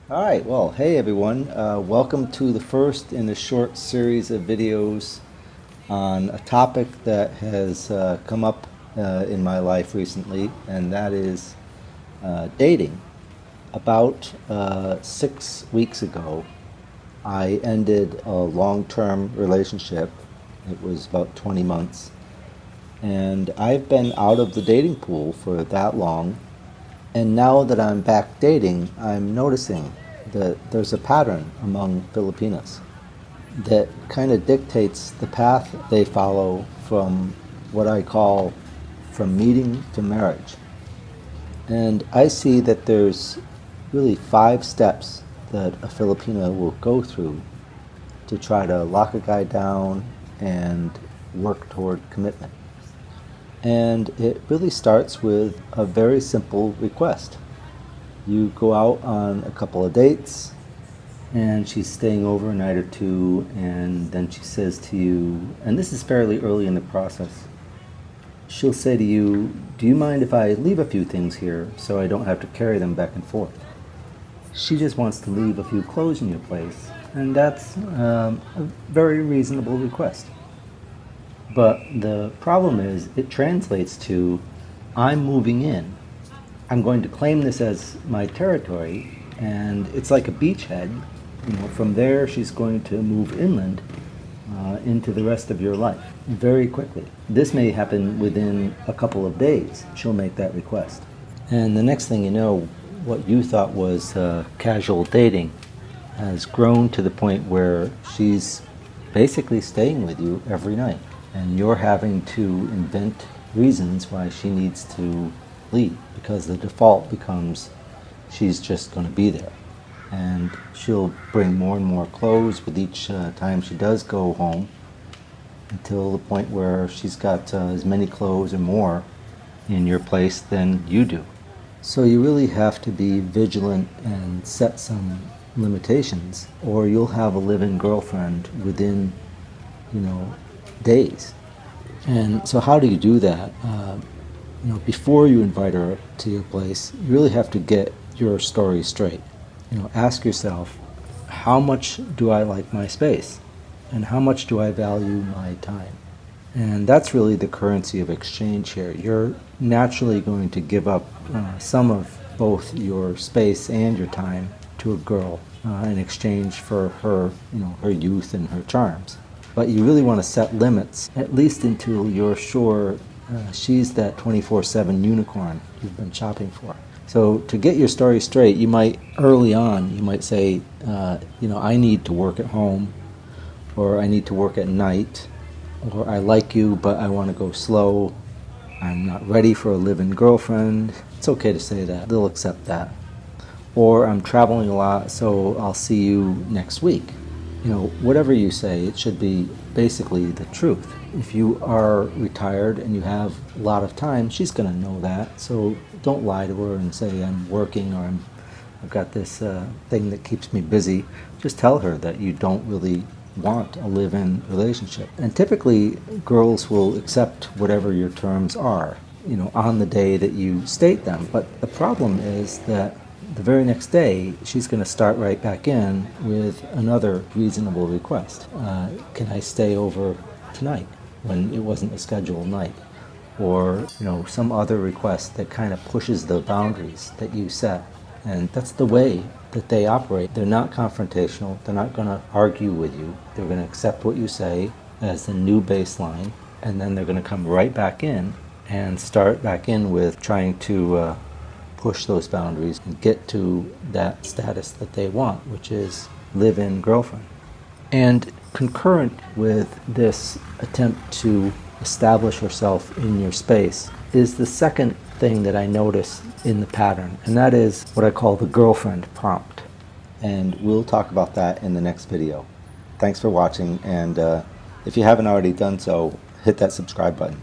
All right, well, hey everyone. Welcome to the first in a short series of videos on a topic that has come up in my life recently, and that is dating. About 6 weeks ago, I ended a long-term relationship. It was about 20 months, and I've been out of the dating pool for that long. And now that I'm back dating, I'm noticing that there's a pattern among Filipinas that kind of dictates the path they follow from what I call from meeting to marriage. And I see that there's really 5 steps that a Filipina will go through to try to lock a guy down and work toward commitment. And it really starts with a very simple request. You go out on a couple of dates, and she's staying over a night or two, and then she says to you, and this is fairly early in the process, she'll say to you, "Do you mind if I leave a few things here so I don't have to carry them back and forth?" She just wants to leave a few clothes in your place, and that's a very reasonable request. But the problem is, it translates to, I'm moving in. I'm going to claim this as my territory, and it's like a beachhead. From there, she's going to move inland into the rest of your life very quickly. This may happen within a couple of days. She'll make that request. And the next thing you know, what you thought was casual dating has grown to the point where she's basically staying with you every night. And you're having to invent reasons why she needs to leave, because the default becomes she's just going to be there. And she'll bring more and more clothes with each time she does go home, until the point where she's got as many clothes or more in your place than you do. So you really have to be vigilant and set some limitations, or you'll have a live-in girlfriend within, days. And so how do you do that? Before you invite her to your place, you really have to get your story straight. Ask yourself, how much do I like my space? And how much do I value my time? And that's really the currency of exchange here. You're naturally going to give up some of both your space and your time to a girl in exchange for her, her youth and her charms. But you really want to set limits, at least until you're sure she's that 24/7 unicorn you've been shopping for. So to get your story straight, early on, you might say, I need to work at home, or I need to work at night, or I like you, but I want to go slow. I'm not ready for a live-in girlfriend. It's okay to say that. They'll accept that. Or I'm traveling a lot, so I'll see you next week. Whatever you say, it should be basically the truth. If you are retired and you have a lot of time, she's going to know that. So don't lie to her and say I'm working, or I've got this thing that keeps me busy. Just tell her that you don't really want a live-in relationship. And typically, girls will accept whatever your terms are, on the day that you state them. But the problem is that the very next day, she's going to start right back in with another reasonable request. Can I stay over tonight, when it wasn't a scheduled night? Or, some other request that kind of pushes the boundaries that you set. And that's the way that they operate. They're not confrontational. They're not going to argue with you. They're going to accept what you say as the new baseline, and then they're going to come right back in and start back in with trying to push those boundaries and get to that status that they want, which is live-in girlfriend. And concurrent with this attempt to establish herself in your space is the second thing that I notice in the pattern, and that is what I call the girlfriend prompt. And we'll talk about that in the next video. Thanks for watching, and if you haven't already done so, hit that subscribe button.